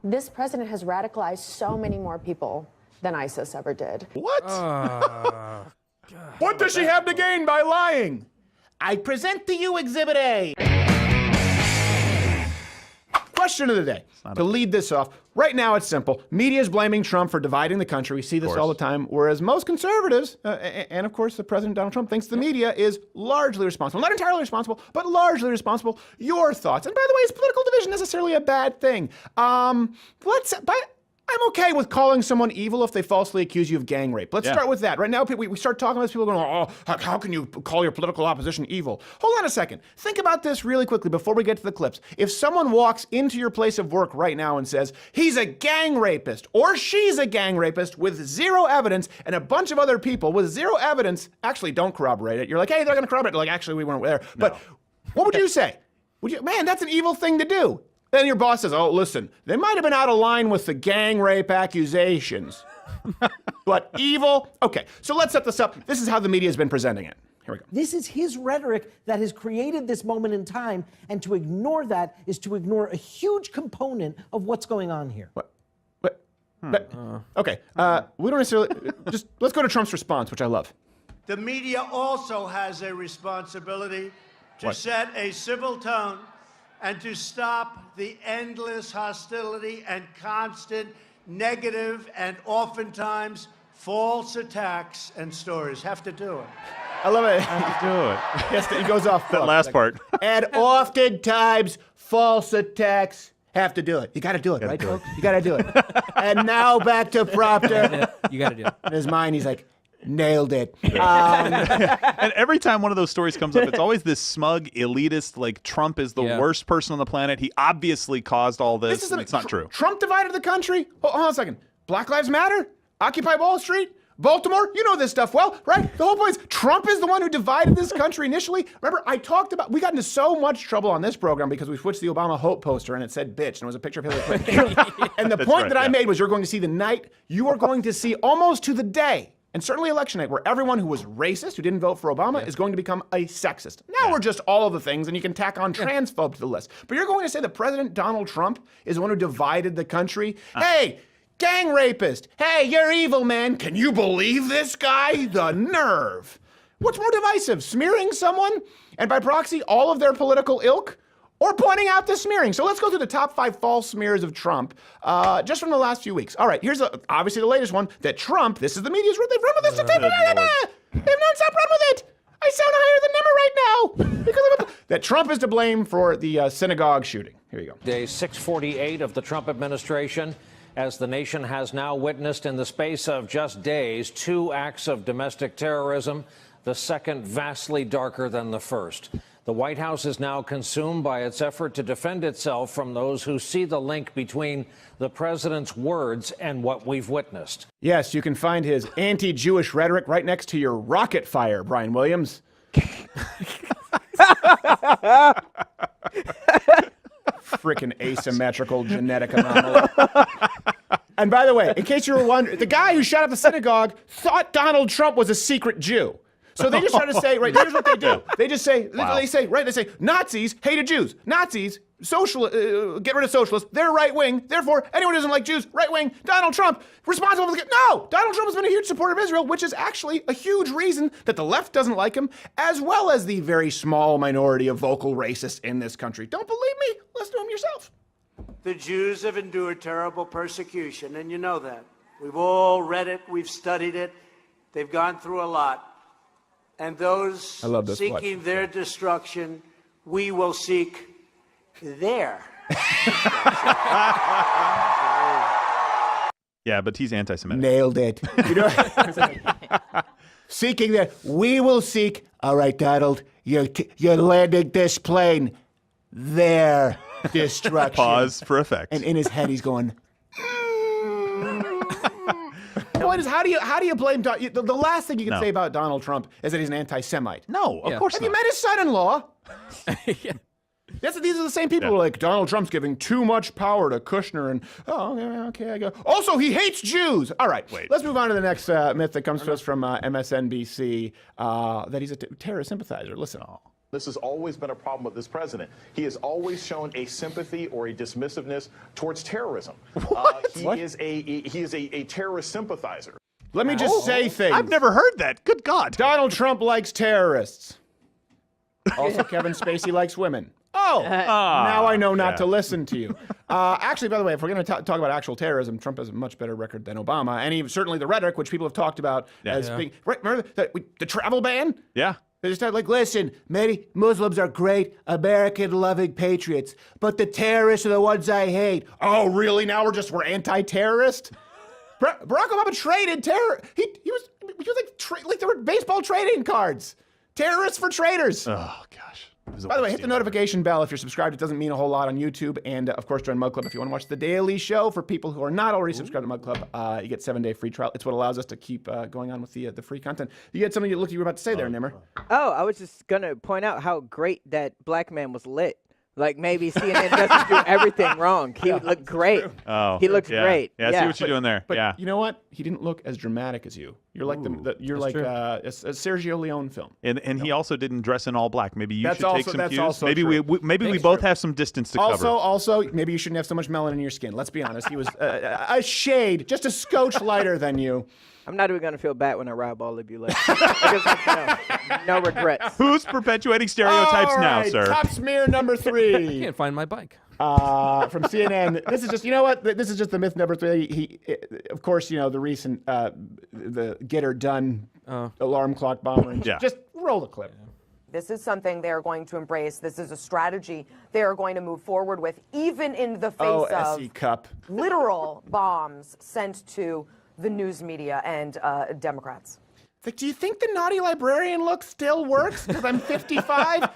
This president has radicalized so many more people than ISIS ever did. What? What does she have to gain by lying? I present to you Exhibit A. Question of the day. To lead this off, right now it's simple. Media is blaming Trump for dividing the country. We see this all the time, whereas most conservatives, and of course the President Donald Trump, thinks the media is largely responsible. Not entirely responsible, but largely responsible. Your thoughts? And by the way, is political division necessarily a bad thing? I'm okay with calling someone evil if they falsely accuse you of gang rape. Let's start with that. Right now, we start talking about this, people going, oh, how can you call your political opposition evil? Hold on a second. Think about this really quickly before we get to the clips. If someone walks into your place of work right now and says, he's a gang rapist, or she's a gang rapist with zero evidence, and a bunch of other people with zero evidence actually don't corroborate it, you're like, hey, they're going to corroborate it. Like, actually, we weren't there. No. But what would you say? Man, that's an evil thing to do. Then your boss says, oh, listen, they might have been out of line with the gang rape accusations. But evil? Okay, so let's set this up. This is how the media has been presenting it. Here we go. This is his rhetoric that has created this moment in time, and to ignore that is to ignore a huge component of what's going on here. What? Okay, we don't necessarily, just let's go to Trump's response, which I love. The media also has a responsibility to set a civil tone and to stop the endless hostility and constant negative and oftentimes false attacks and stories. Have to do it. I love it. Have to do it. Yes, he goes off. That last part. And oftentimes false attacks. Have to do it. You got to do it, right, folks? You got to do it. And now back to Proctor. You got to do it. In his mind, he's like, nailed it. And every time one of those stories comes up, it's always this smug, elitist, like Trump is the worst person on the planet. He obviously caused all this. It's not true. Trump divided the country? Hold on a second. Black Lives Matter? Occupy Wall Street? Baltimore? You know this stuff well, right? The whole point is Trump is the one who divided this country initially. Remember, we got into so much trouble on this program because we switched the Obama Hope poster and it said bitch and it was a picture of Hillary Clinton. And the point that I made was you're going to see the night, you are going to see almost to the day, and certainly election night, where everyone who was racist, who didn't vote for Obama, is going to become a sexist. Now we're just all of the things, and you can tack on transphobe to the list. But you're going to say that President Donald Trump is the one who divided the country? Hey, gang rapist. Hey, you're evil, man. Can you believe this guy? The nerve. What's more divisive, smearing someone, and by proxy, all of their political ilk? Or pointing out the smearing. So let's go through the top 5 false smears of Trump just from the last few weeks. All right, here's obviously the latest one, that Trump, this is the media's route, they've run with this, they've non-stop run with it. I sound higher than ever right now. That Trump is to blame for the synagogue shooting. Here you go. Day 648 of the Trump administration, as the nation has now witnessed in the space of just days 2 acts of domestic terrorism, the second vastly darker than the first. The White House is now consumed by its effort to defend itself from those who see the link between the president's words and what we've witnessed. Yes, you can find his anti-Jewish rhetoric right next to your rocket fire, Brian Williams. Frickin' asymmetrical genetic anomaly. And by the way, in case you were wondering, the guy who shot up the synagogue thought Donald Trump was a secret Jew. So they just try to say, right, here's what they do. They just say, they say, Nazis hated Jews. Nazis, get rid of socialists, they're right wing. Therefore, anyone who doesn't like Jews, right wing. Donald Trump, responsible for no! Donald Trump has been a huge supporter of Israel, which is actually a huge reason that the left doesn't like him, as well as the very small minority of vocal racists in this country. Don't believe me? Listen to him yourself. The Jews have endured terrible persecution, and you know that. We've all read it, we've studied it. They've gone through a lot. And those seeking their destruction, we will seek their destruction. Yeah, but he's anti-Semitic. Nailed it. You know, seeking their, we will seek, all right, Donald, you're landing this plane, their destruction. Pause for effect. And in his head, he's going, The point is, how do you blame the last thing you can say about Donald Trump is that he's an anti-Semite. No, of course not. Have you met his son-in-law? These are the same people who are like, Donald Trump's giving too much power to Kushner, and okay, I go. Also, he hates Jews. All right, let's move on to the next myth that comes to us from MSNBC, that he's a terrorist sympathizer. Listen, This has always been a problem with this president. He has always shown a sympathy or a dismissiveness towards terrorism. He is a terrorist sympathizer. Let me just say things. I've never heard that. Good God. Donald Trump likes terrorists. Also, Kevin Spacey likes women. Oh, now I know not to listen to you. Actually, by the way, if we're going to talk about actual terrorism, Trump has a much better record than Obama, and certainly the rhetoric, which people have talked about as being. Right, remember the travel ban? Yeah. They just like, listen, maybe Muslims are great, American-loving patriots, but the terrorists are the ones I hate. Oh, really? Now we're anti-terrorist? Barack Obama traded terror. He was like there were baseball trading cards. Terrorists for traitors. Oh gosh. By the way, hit the notification bell if you're subscribed. It doesn't mean a whole lot on YouTube. And of course, join Mug Club if you want to watch The Daily Show. For people who are not already subscribed to Mug Club, you get 7-day free trial. It's what allows us to keep going on with the free content. You had something you were about to say there, Nimmer. Oh, I was just going to point out how great that black man was lit. Like maybe CNN doesn't do everything wrong. He would look great. Oh, he looks great. Yeah, I see what you're doing there. But you know what? He didn't look as dramatic as you. You're like you're like a Sergio Leone film. And he also didn't dress in all black. Maybe you should take some cues. Also maybe true. we both have some distance to cover. Also, maybe you shouldn't have so much melanin in your skin. Let's be honest. He was a shade, just a scotch lighter than you. I'm not even going to feel bad when I rob all of you later. I just, no regrets. Who's perpetuating stereotypes now, sir? Top smear number 3. I can't find my bike. From CNN. This is just, you know what? This is just the myth number 3. Of course, you know, the recent, the get her done alarm clock bomber. Just roll the clip. This is something they are going to embrace. This is a strategy they are going to move forward with, even in the face of SE Cup. literal bombs sent to the news media and Democrats. Like, do you think the naughty librarian look still works because I'm 55?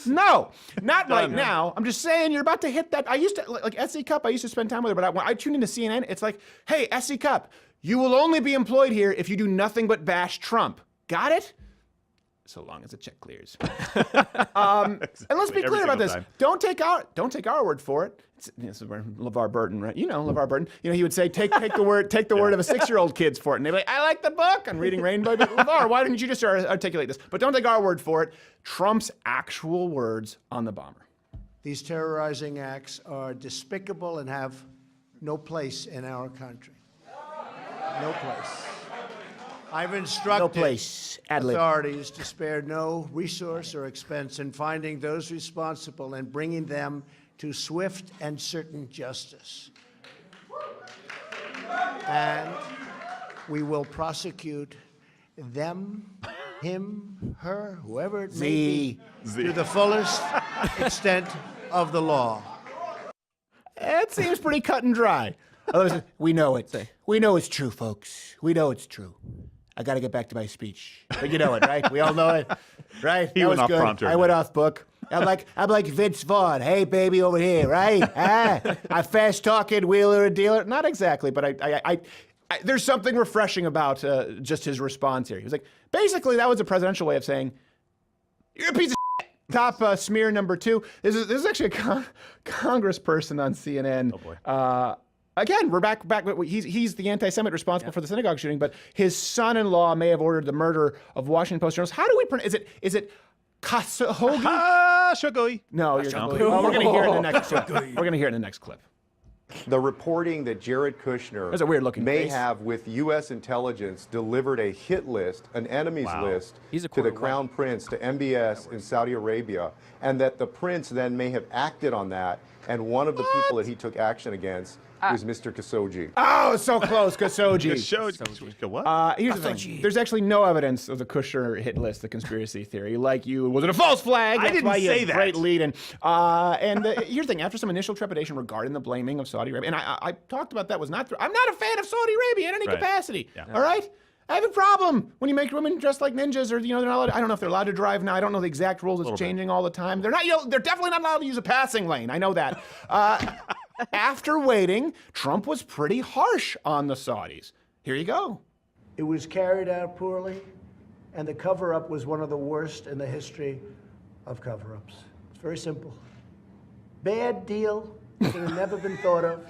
No, not right now. I'm just saying you're about to hit that. I used to, like SE Cup, I used to spend time with her, but when I tuned into CNN, it's like, hey, SE Cup, you will only be employed here if you do nothing but bash Trump. Got it? So long as the check clears. And let's be clear about this. Don't take our word for it. This is where LeVar Burton, right? You know LeVar Burton. You know, he would say, take the word of a 6-year-old kid's for it. And they'd be like, I like the book. I'm reading Rainbow. LeVar, why didn't you just articulate this? But don't take our word for it. Trump's actual words on the bomber. These terrorizing acts are despicable and have no place in our country. No place. I've instructed authorities to spare no resource or expense in finding those responsible and bringing them to swift and certain justice. And we will prosecute them, him, her, whoever it may be, to the fullest extent of the law. It seems pretty cut and dry. We know it. We know it's true, folks. We know it's true. I got to get back to my speech. But you know it, right? We all know it, right? He went off prompter. I went off book. I'm like Vince Vaughn. Hey, baby, over here, right? I fast talking wheeler and dealer. Not exactly, but I there's something refreshing about just his response here. He was like, basically, that was a presidential way of saying, you're a piece of shit. Top smear number 2. This is actually a congressperson on CNN. Oh boy. Again, we're back. He's the anti-Semite responsible for the synagogue shooting, but his son-in-law may have ordered the murder of Washington Post journalist. How do we pronounce? Is it Khashoggi? Khashoggi. No, you're not. We're going to hear it in the next. We're going to hear it in the next clip. The reporting that Jared Kushner That's a weird-looking may face. have with U.S. intelligence delivered a hit list, an enemies list, to the Crown Prince, to MBS in Saudi Arabia, and that the prince then may have acted on that, and one of the people that he took action against was Mr. Khashoggi. Oh, so close, Khashoggi. Khashoggi. What? Here's the thing. There's actually no evidence of the Kushner hit list, the conspiracy theory. Like you, was it a false flag? I didn't say that. Great lead. And here's the thing. After some initial trepidation regarding the blaming of Saudi Arabia, and I talked about that was not. I'm not a fan of Saudi Arabia in any capacity. Yeah. All right. I have a problem when you make women dressed like ninjas, or they're not allowed. I don't know if they're allowed to drive now. I don't know the exact rules. It's changing all the time. They're not. They're definitely not allowed to use a passing lane. I know that. After waiting, Trump was pretty harsh on the Saudis. Here you go. It was carried out poorly, and the cover-up was one of the worst in the history of cover-ups. It's very simple. Bad deal. Should have never been thought of.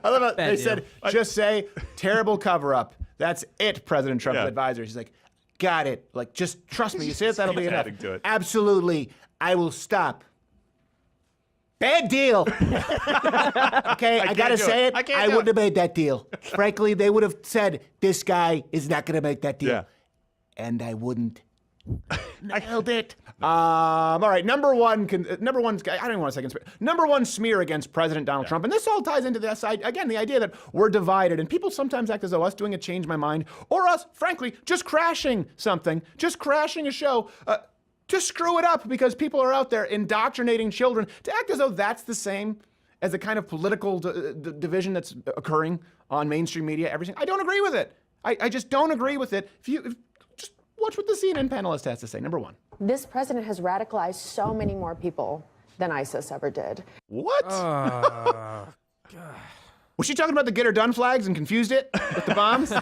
I love how they said, just say terrible cover-up. That's it, President Trump's advisor. He's like, got it. Like, just trust me. You say it, that'll be He's enough. adding to it. Absolutely. I will stop. Bad deal. Okay, I gotta say it. I wouldn't have made that deal. Frankly, they would have said, this guy is not gonna make that deal. Yeah. And I wouldn't. Nailed it. All right, number one, I don't even want to say conspiracy. Number one smear against President Donald Trump. And this all ties into this, again, the idea that we're divided. And people sometimes act as though us doing a change my mind, or us, frankly, just crashing something, just crashing a show, to screw it up because people are out there indoctrinating children, to act as though that's the same as the kind of political division that's occurring on mainstream media. I don't agree with it. I just don't agree with it. Just watch what the CNN panelist has to say. Number one. This president has radicalized so many more people than ISIS ever did. What? God. Was she talking about the get her done flags and confused it with the bombs?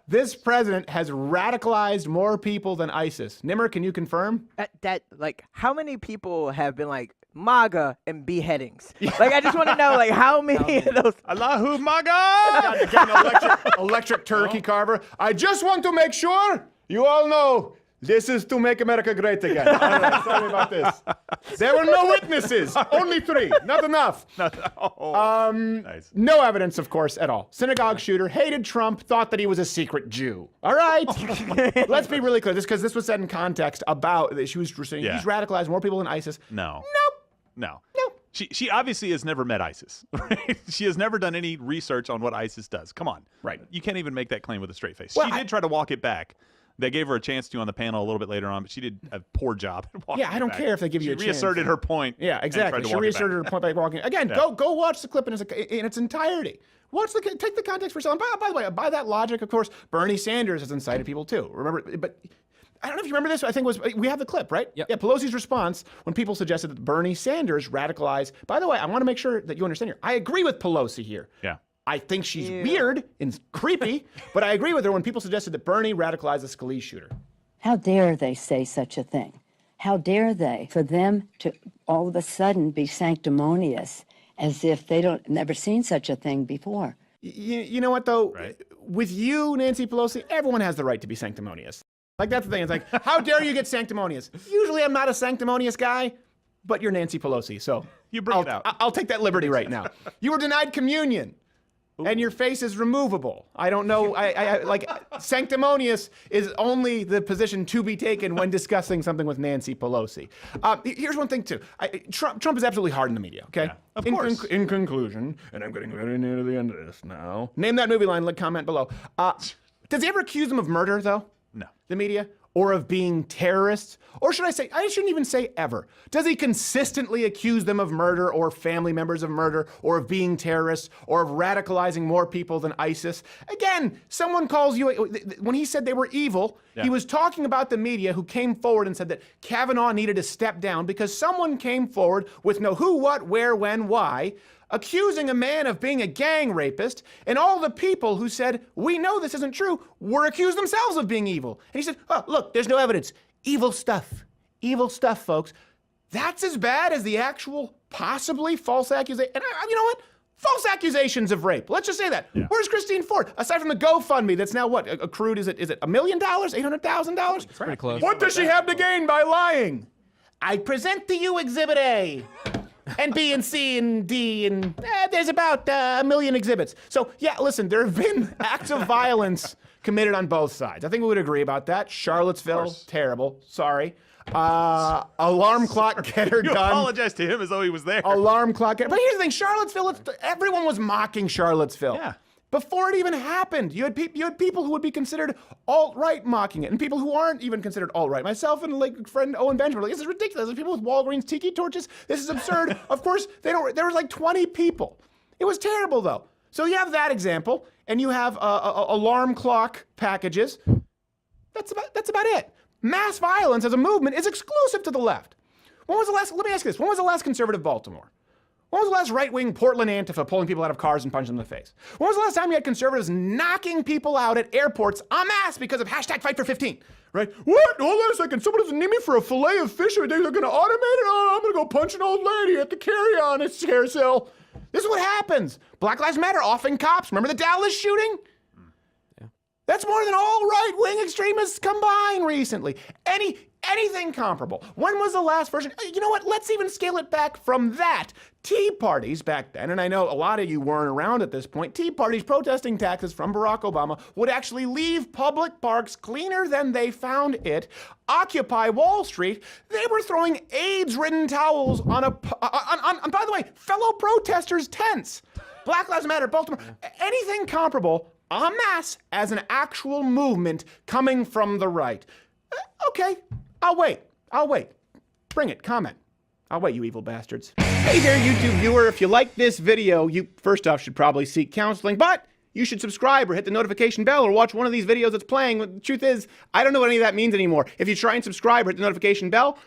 This president has radicalized more people than ISIS. Nimmer, can you confirm? Like, how many people have been like MAGA and beheadings? Like, I just want to know, like, how many of those? Allahu MAGA! Get an electric turkey carver. I just want to make sure you all know this is to make America great again. All right, sorry about this. There were no witnesses. Only 3. Not enough. Nice. No evidence, of course, at all. Synagogue shooter, hated Trump, thought that he was a secret Jew. All right. Let's be really clear. Because this was said in context about, she was saying he's radicalized more people than ISIS. No. No. She obviously has never met ISIS. Right? She has never done any research on what ISIS does. Come on. Right. You can't even make that claim with a straight face. Well, she did try to walk it back. They gave her a chance to on the panel a little bit later on, but she did a poor job at walking I don't back. care if they give you a chance. She reasserted her point. Yeah, exactly. She reasserted her point by walking. Again, go watch the clip in its entirety. Take the context for yourself. By the way, by that logic, of course, Bernie Sanders has incited people too. Remember, but I don't know if you remember this. I think we have the clip, right? Yep. Yeah. Pelosi's response when people suggested that Bernie Sanders radicalized. By the way, I want to make sure that you understand here. I agree with Pelosi here. Yeah. I think she's weird and creepy, but I agree with her when people suggested that Bernie radicalized the Scalise shooter. How dare they say such a thing? How dare they for them to all of a sudden be sanctimonious as if they never seen such a thing before? You know what, though? Right. With you, Nancy Pelosi, everyone has the right to be sanctimonious. Like, that's the thing. It's like, how dare you get sanctimonious? Usually I'm not a sanctimonious guy, but you're Nancy Pelosi, so you bring it out. I'll take that liberty right now. You were denied communion. Ooh. And your face is removable. I don't know. I like sanctimonious is only the position to be taken when discussing something with Nancy Pelosi. Here's one thing too. Trump is absolutely hard in the media. Okay. Yeah, of course. In conclusion, and I'm getting very near to the end of this now. Name that movie line. Comment below. Does he ever accuse them of murder though? No. The media? Or of being terrorists? Or should I say, I shouldn't even say ever. Does he consistently accuse them of murder or family members of murder or of being terrorists or of radicalizing more people than ISIS? Again, someone calls you, when he said they were evil, he was talking about the media who came forward and said that Kavanaugh needed to step down because someone came forward with no who, what, where, when, why, accusing a man of being a gang rapist, and all the people who said, we know this isn't true, were accused themselves of being evil. And he said, oh, look, there's no evidence. Evil stuff. Evil stuff, folks. That's as bad as the actual possibly false accusation. And you know what? False accusations of rape. Let's just say that. Yeah. Where's Christine Ford? Aside from the GoFundMe, that's now what? Accrued, is it $1 million? $800,000? Pretty close. What does she have to gain by lying? I present to you Exhibit A. And B and C and D, and there's about 1 million exhibits. So, yeah, listen, there have been acts of violence committed on both sides. I think we would agree about that. Charlottesville, terrible. Sorry. Alarm clock getter done. You apologize to him as though he was there. Alarm clock getter. But here's the thing, Charlottesville, everyone was mocking Charlottesville. Yeah. Before it even happened, you had people who would be considered alt-right mocking it, and people who aren't even considered alt-right. Myself and like friend Owen Benjamin were like, this is ridiculous. There's people with Walgreens tiki torches. This is absurd. Of course, there were like 20 people. It was terrible though. So you have that example, and you have alarm clock packages. That's about it. Mass violence as a movement is exclusive to the left. Let me ask you this. When was the last conservative Baltimore? When was the last right-wing Portland Antifa pulling people out of cars and punching them in the face? When was the last time you had conservatives knocking people out at airports en masse because of #FightFor15? Right? What? Hold on a second. Someone doesn't need me for a fillet of fish. They're going to automate it? Oh, I'm going to go punch an old lady at the carry-on carousel. This is what happens. Black Lives Matter offing cops. Remember the Dallas shooting? That's more than all right-wing extremists combined recently. Anything comparable. When was the last version? You know what? Let's even scale it back from that. Tea parties back then, and I know a lot of you weren't around at this point, tea parties protesting taxes from Barack Obama would actually leave public parks cleaner than they found it. Occupy Wall Street, they were throwing AIDS-ridden towels on by the way, fellow protesters' tents. Black Lives Matter, Baltimore, anything comparable en masse as an actual movement coming from the right. Okay, I'll wait. Bring it, comment. I'll wait, you evil bastards. Hey there, YouTube viewer. If you like this video, you first off should probably seek counseling, but you should subscribe or hit the notification bell or watch one of these videos that's playing. The truth is, I don't know what any of that means anymore. If you try and subscribe or hit the notification bell,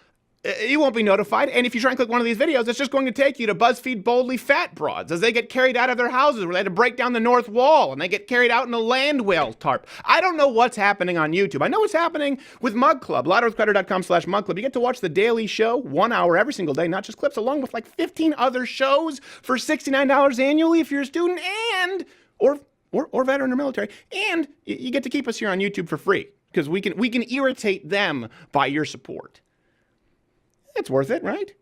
you won't be notified. And if you try and click one of these videos, it's just going to take you to BuzzFeed Boldly Fat Broads as they get carried out of their houses where they had to break down the north wall and they get carried out in a land whale tarp. I don't know what's happening on YouTube. I know what's happening with Mug Club, louderwithcrowder.com/Mug Club. You get to watch The Daily Show 1 hour every single day, not just clips, along with like 15 other shows for $69 annually if you're a student and or veteran or military. And you get to keep us here on YouTube for free because we can irritate them by your support. It's worth it, right?